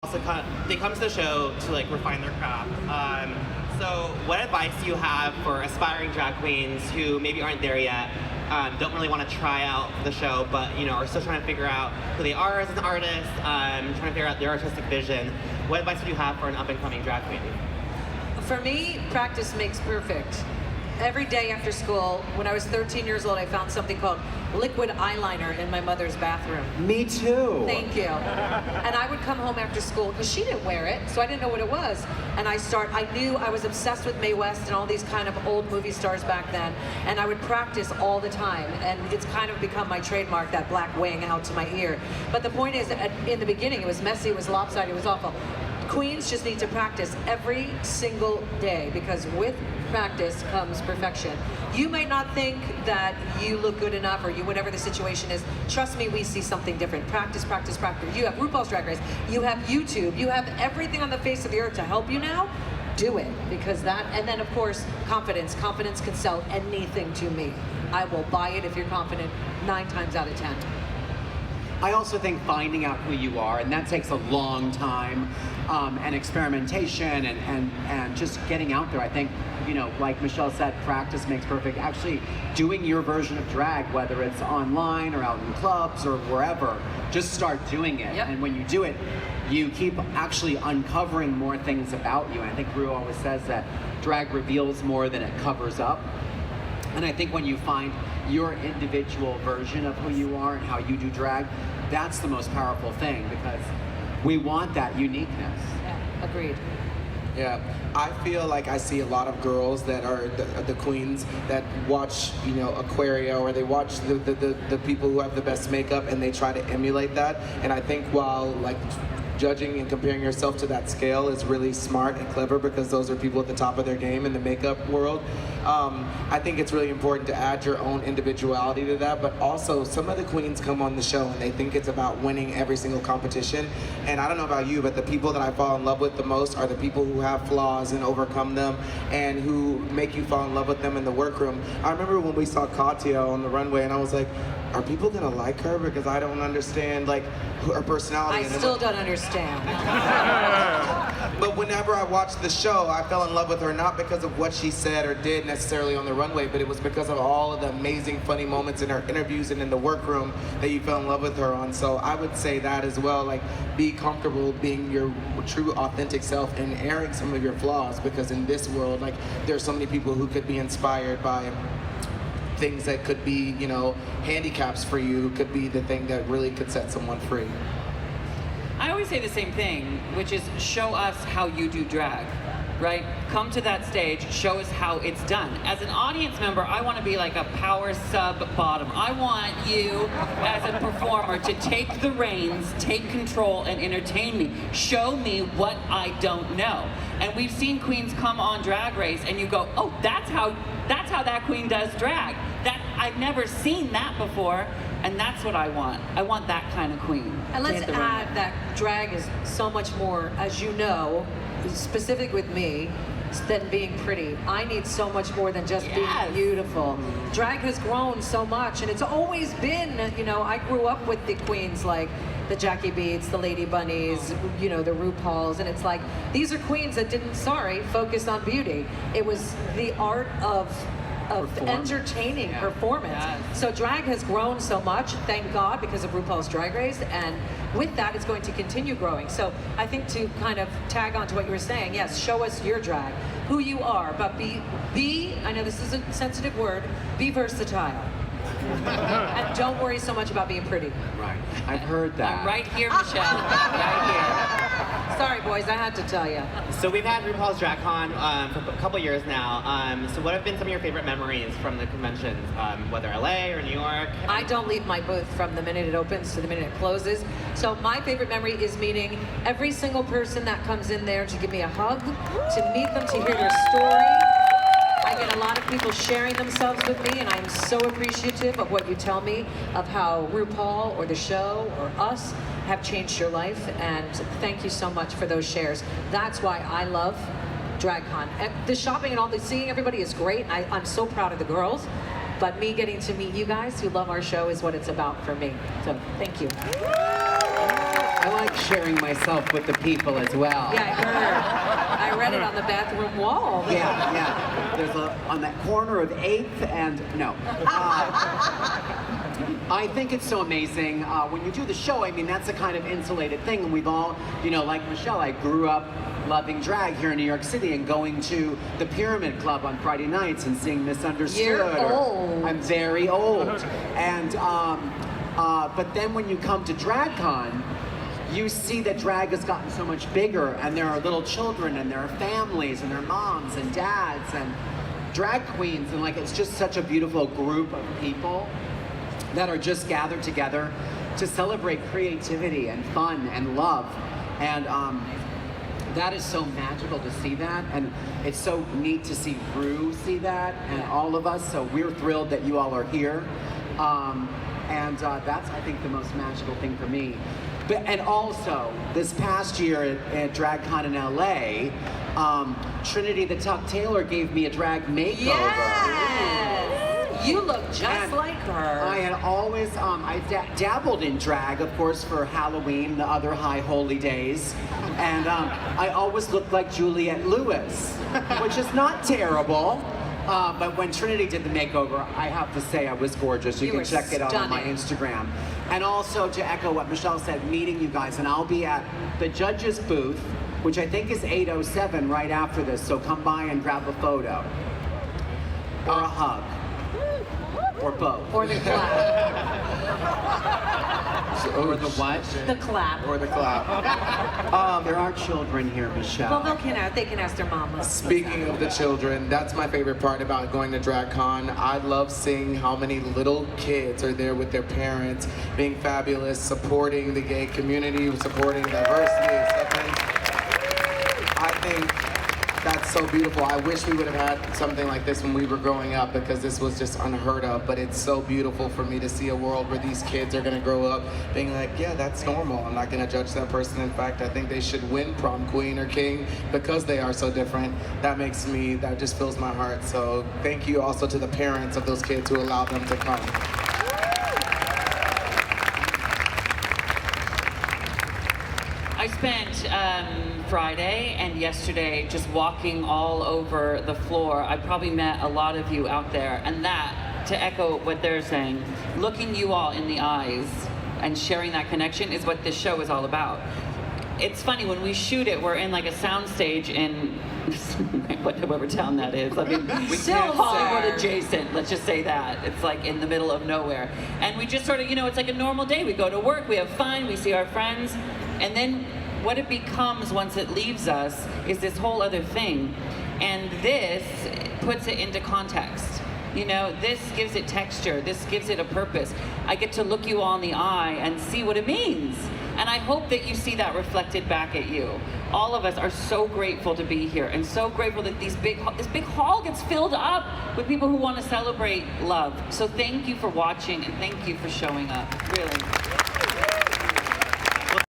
they come to the show to like refine their craft. So what advice do you have for aspiring drag queens who maybe aren't there yet, don't really want to try out the show, but are still trying to figure out who they are as an artist, trying to figure out their artistic vision? What advice would you have for an up-and-coming drag queen? For me, practice makes perfect. Every day after school, when I was 13 years old, I found something called liquid eyeliner in my mother's bathroom. Me too. Thank you. And I would come home after school, because she didn't wear it, so I didn't know what it was. And I knew I was obsessed with Mae West and all these kind of old movie stars back then, and I would practice all the time. And it's kind of become my trademark, that black wing out to my ear. But the point is, that in the beginning, it was messy, it was lopsided, it was awful. Queens just need to practice every single day, because with practice comes perfection. You might not think that you look good enough, or whatever the situation is. Trust me, we see something different. Practice, practice, practice. You have RuPaul's Drag Race, you have YouTube, you have everything on the face of the earth to help you now. Do it, because that, and then of course, confidence. Confidence can sell anything to me. I will buy it if you're confident 9 times out of 10. I also think finding out who you are, and that takes a long time, and experimentation and just getting out there. I think, like Michelle said, practice makes perfect. Actually doing your version of drag, whether it's online or out in clubs or wherever, just start doing it. Yep. And when you do it, you keep actually uncovering more things about you. And I think Rue always says that drag reveals more than it covers up. And I think when you find your individual version of who you are and how you do drag, that's the most powerful thing, because we want that uniqueness. Yeah, agreed. Yeah, I feel like I see a lot of girls that are the queens that watch, Aquaria, or they watch the people who have the best makeup, and they try to emulate that. And I think while judging and comparing yourself to that scale is really smart and clever, because those are people at the top of their game in the makeup world. I think it's really important to add your own individuality to that, but also some of the queens come on the show and they think it's about winning every single competition. And I don't know about you, but the people that I fall in love with the most are the people who have flaws and overcome them, and who make you fall in love with them in the workroom. I remember when we saw Katya on the runway, and I was like, are people gonna like her? Because I don't understand her personality. I still don't understand. But whenever I watched the show, I fell in love with her, not because of what she said or did necessarily on the runway, but it was because of all of the amazing funny moments in her interviews and in the workroom that you fell in love with her on. So I would say that as well, be comfortable being your true authentic self and airing some of your flaws, because in this world, there's so many people who could be inspired by things that could be, handicaps for you, could be the thing that really could set someone free. I always say the same thing, which is show us how you do drag, right? Come to that stage, show us how it's done. As an audience member, I want to be like a power sub bottom. I want you, as a performer, to take the reins, take control, and entertain me. Show me what I don't know. And we've seen queens come on Drag Race, and you go, oh, that's how that queen does drag. I've never seen that before, and that's what I want. I want that kind of queen. And let's add that drag is so much more, as you know, specific with me, than being pretty. I need so much more than just being beautiful. Drag has grown so much, and it's always been, I grew up with the queens like the Jackie Beats, the Lady Bunnies, the RuPauls, and it's like, these are queens that didn't, focus on beauty. It was the art of entertaining performance. Yes. So drag has grown so much, thank God, because of RuPaul's Drag Race, and with that, it's going to continue growing. So I think, to kind of tag on to what you were saying, yes, show us your drag, who you are, but be, I know this is a sensitive word, be versatile. And don't worry so much about being pretty. Right, I've heard that. I'm right here, Michelle, right here. Sorry, boys, I had to tell you. So we've had RuPaul's DragCon for a couple years now. So what have been some of your favorite memories from the conventions, whether LA or New York? I don't leave my booth from the minute it opens to the minute it closes. So my favorite memory is meeting every single person that comes in there to give me a hug, to meet them, to hear their story. I get a lot of people sharing themselves with me, and I'm so appreciative of what you tell me of how RuPaul or the show or us have changed your life, and thank you so much for those shares. That's why I love DragCon. And the shopping and all the seeing everybody is great. I'm so proud of the girls, but me getting to meet you guys who love our show is what it's about for me. So thank you. I like sharing myself with the people as well. Yeah, I heard. I read it on the bathroom wall. Yeah. There's on that corner of 8th and no. I think it's so amazing. When you do the show, I mean, that's a kind of insulated thing. And we've all, you know, like Michelle, I grew up loving drag here in New York City and going to the Pyramid Club on Friday nights and seeing Misunderstood. You're old. I'm very old. And, but then when you come to DragCon, you see that drag has gotten so much bigger, and there are little children, and there are families, and there are moms and dads, and drag queens, and like it's just such a beautiful group of people that are just gathered together to celebrate creativity and fun and love. And that is so magical to see that, and it's so neat to see Rue see that, and all of us, so we're thrilled that you all are here. And that's, I think, the most magical thing for me. And also, this past year at DragCon in LA, Trinity the Tuck Taylor gave me a drag makeover. Yes! You look just And like her. I had always, I dabbled in drag, of course, for Halloween, the other high holy days. And I always looked like Juliette Lewis, which is not terrible. But when Trinity did the makeover, I have to say I was gorgeous. You You can were check it out on my stunning. Instagram. And also to echo what Michelle said, meeting you guys, and I'll be at the judges booth, which I think is 807 right after this, so come by and grab a photo. Or a hug. Or both. Or the clap. Or the what? The clap. Or the clap. There are children here, Michelle. Well, they can ask their mama. Speaking of the children, that's my favorite part about going to DragCon. I love seeing how many little kids are there with their parents, being fabulous, supporting the gay community, supporting diversity, acceptance. I think that's so beautiful. I wish we would have had something like this when we were growing up, because this was just unheard of, but it's so beautiful for me to see a world where these kids are gonna grow up being like, yeah, that's normal. I'm not gonna judge that person. In fact, I think they should win prom queen or king because they are so different. That just fills my heart. So thank you also to the parents of those kids who allowed them to come. I spent Friday and yesterday just walking all over the floor. I probably met a lot of you out there, and that, to echo what they're saying, looking you all in the eyes and sharing that connection is what this show is all about. It's funny, when we shoot it, we're in like a soundstage in whatever town that is. I mean, we Still Hollywood there. adjacent, let's just say that. It's like in the middle of nowhere. And we just sort of, it's like a normal day. We go to work, we have fun, we see our friends, and then what it becomes once it leaves us is this whole other thing. And this puts it into context. This gives it texture, this gives it a purpose. I get to look you all in the eye and see what it means. And I hope that you see that reflected back at you. All of us are so grateful to be here, and so grateful that this big hall gets filled up with people who want to celebrate love. So thank you for watching, and thank you for showing up, really.